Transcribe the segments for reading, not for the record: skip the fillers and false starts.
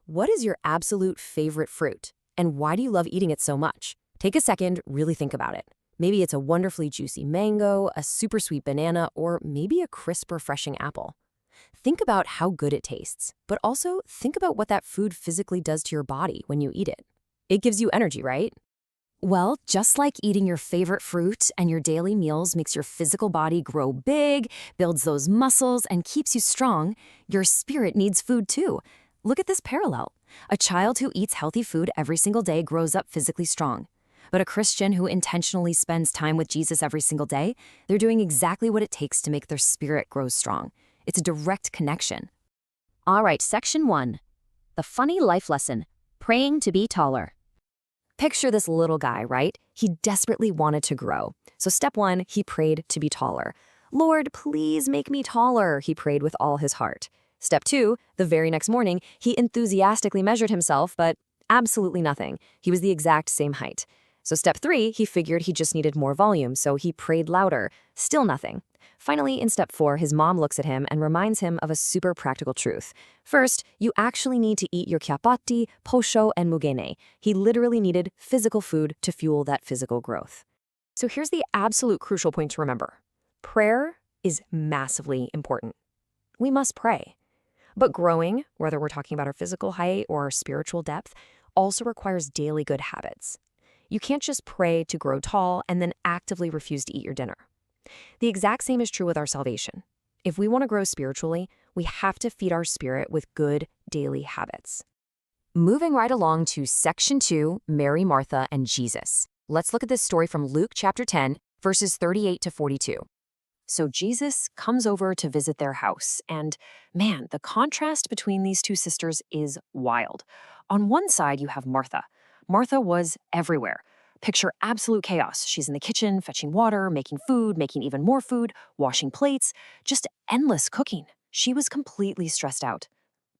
What is your absolute favorite fruit? And why do you love eating it so much? Take a second, really think about it. Maybe it's a wonderfully juicy mango, a super sweet banana, or maybe a crisp, refreshing apple. Think about how good it tastes, but also think about what that food physically does to your body when you eat it. It gives you energy, right? Well, just like eating your favorite fruit and your daily meals makes your physical body grow big, builds those muscles, and keeps you strong, your spirit needs food too. Look at this parallel. A child who eats healthy food every single day grows up physically strong. But a Christian who intentionally spends time with Jesus every single day, they're doing exactly what it takes to make their spirit grow strong. It's a direct connection. All right, section 1. The funny life lesson, praying to be taller. Picture this little guy, right? He desperately wanted to grow. So step 1, he prayed to be taller. Lord, please make me taller, he prayed with all his heart. Step 2, the very next morning, he enthusiastically measured himself, but absolutely nothing. He was the exact same height. So step 3, he figured he just needed more volume, so he prayed louder. Still nothing. Finally, in step 4, his mom looks at him and reminds him of a super practical truth. First, you actually need to eat your kyapati, posho, and mugene. He literally needed physical food to fuel that physical growth. So here's the absolute crucial point to remember. Prayer is massively important. We must pray. But growing, whether we're talking about our physical height or our spiritual depth, also requires daily good habits. You can't just pray to grow tall and then actively refuse to eat your dinner. The exact same is true with our salvation. If we want to grow spiritually, we have to feed our spirit with good daily habits. Moving right along to section 2, Mary, Martha, and Jesus. Let's look at this story from Luke chapter 10, verses 38 to 42. So Jesus comes over to visit their house, and man, the contrast between these two sisters is wild. On one side, you have Martha. Martha was everywhere. Picture absolute chaos. She's in the kitchen, fetching water, making food, making even more food, washing plates, just endless cooking. She was completely stressed out.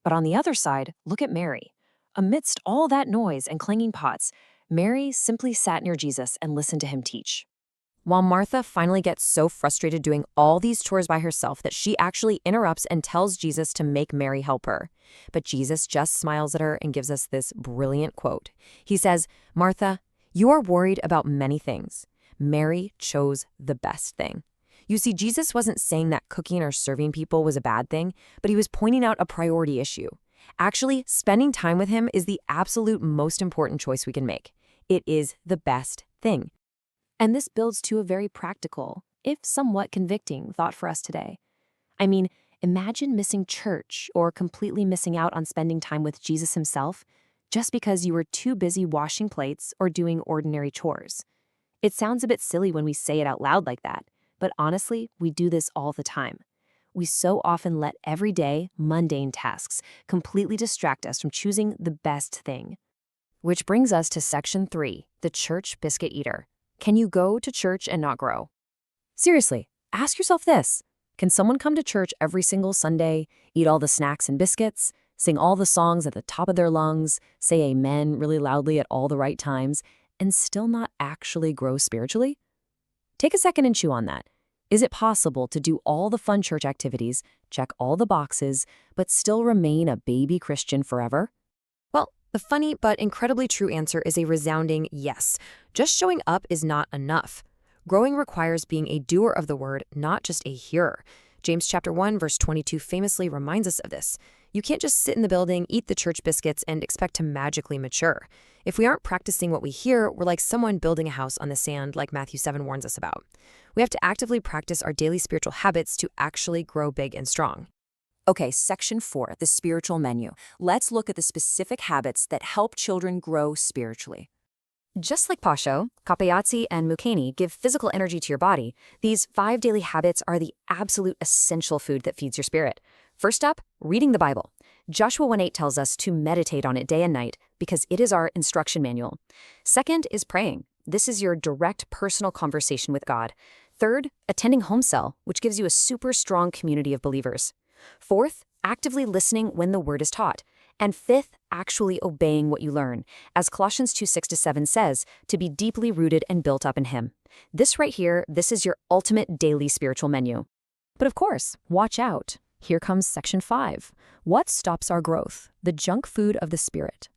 But on the other side, look at Mary. Amidst all that noise and clanging pots, Mary simply sat near Jesus and listened to him teach. While Martha finally gets so frustrated doing all these chores by herself that she actually interrupts and tells Jesus to make Mary help her. But Jesus just smiles at her and gives us this brilliant quote. He says, "Martha, you are worried about many things. Mary chose the best thing." You see, Jesus wasn't saying that cooking or serving people was a bad thing, but he was pointing out a priority issue. Actually, spending time with him is the absolute most important choice we can make. It is the best thing. And this builds to a very practical, if somewhat convicting, thought for us today. I mean, imagine missing church or completely missing out on spending time with Jesus himself just because you were too busy washing plates or doing ordinary chores. It sounds a bit silly when we say it out loud like that, but honestly, we do this all the time. We so often let everyday, mundane tasks completely distract us from choosing the best thing. Which brings us to section 3, the church biscuit eater. Can you go to church and not grow? Seriously, ask yourself this. Can someone come to church every single Sunday, eat all the snacks and biscuits, sing all the songs at the top of their lungs, say amen really loudly at all the right times, and still not actually grow spiritually? Take a second and chew on that. Is it possible to do all the fun church activities, check all the boxes, but still remain a baby Christian forever? Well, the funny but incredibly true answer is a resounding yes. Just showing up is not enough. Growing requires being a doer of the word, not just a hearer. James chapter 1, verse 22 famously reminds us of this. You can't just sit in the building, eat the church biscuits, and expect to magically mature. If we aren't practicing what we hear, we're like someone building a house on the sand, like Matthew 7 warns us about. We have to actively practice our daily spiritual habits to actually grow big and strong. Okay, section 4, the spiritual menu. Let's look at the specific habits that help children grow spiritually. Just like Pasho, Kapayatsi, and Mukeni give physical energy to your body, these 5 daily habits are the absolute essential food that feeds your spirit. First up, reading the Bible. Joshua 1:8 tells us to meditate on it day and night because it is our instruction manual. Second is praying. This is your direct personal conversation with God. Third, attending home cell, which gives you a super strong community of believers. Fourth, actively listening when the word is taught. And fifth, actually obeying what you learn. As Colossians 2:6-7 says, to be deeply rooted and built up in him. This right here, this is your ultimate daily spiritual menu. But of course, watch out. Here comes section 5. What stops our growth? The junk food of the spirit.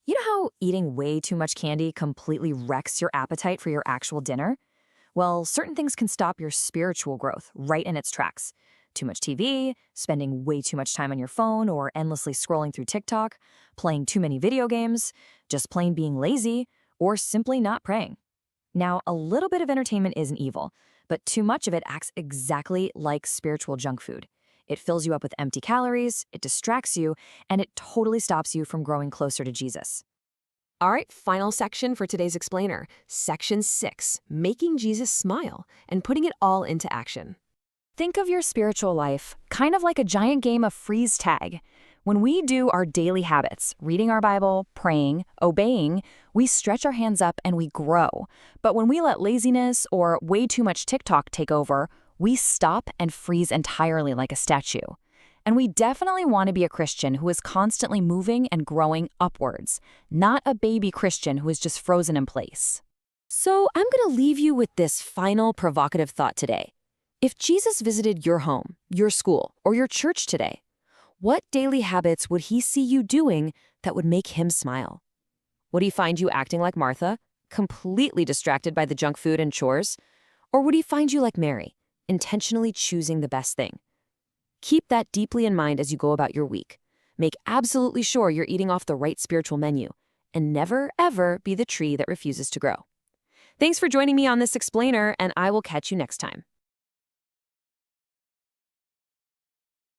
You know how eating way too much candy completely wrecks your appetite for your actual dinner? Well, certain things can stop your spiritual growth right in its tracks. Too much TV, spending way too much time on your phone or endlessly scrolling through TikTok, playing too many video games, just plain being lazy, or simply not praying. Now, a little bit of entertainment isn't evil, but too much of it acts exactly like spiritual junk food. It fills you up with empty calories, it distracts you, and it totally stops you from growing closer to Jesus. All right, final section for today's explainer. Section 6, making Jesus smile and putting it all into action. Think of your spiritual life kind of like a giant game of freeze tag. When we do our daily habits, reading our Bible, praying, obeying, we stretch our hands up and we grow. But when we let laziness or way too much TikTok take over, we stop and freeze entirely like a statue. And we definitely want to be a Christian who is constantly moving and growing upwards, not a baby Christian who is just frozen in place. So I'm going to leave you with this final provocative thought today. If Jesus visited your home, your school, or your church today, what daily habits would he see you doing that would make him smile? Would he find you acting like Martha, completely distracted by the junk food and chores? Or would he find you like Mary, intentionally choosing the best thing? Keep that deeply in mind as you go about your week. Make absolutely sure you're eating off the right spiritual menu, and never, ever be the tree that refuses to grow. Thanks for joining me on this explainer, and I will catch you next time.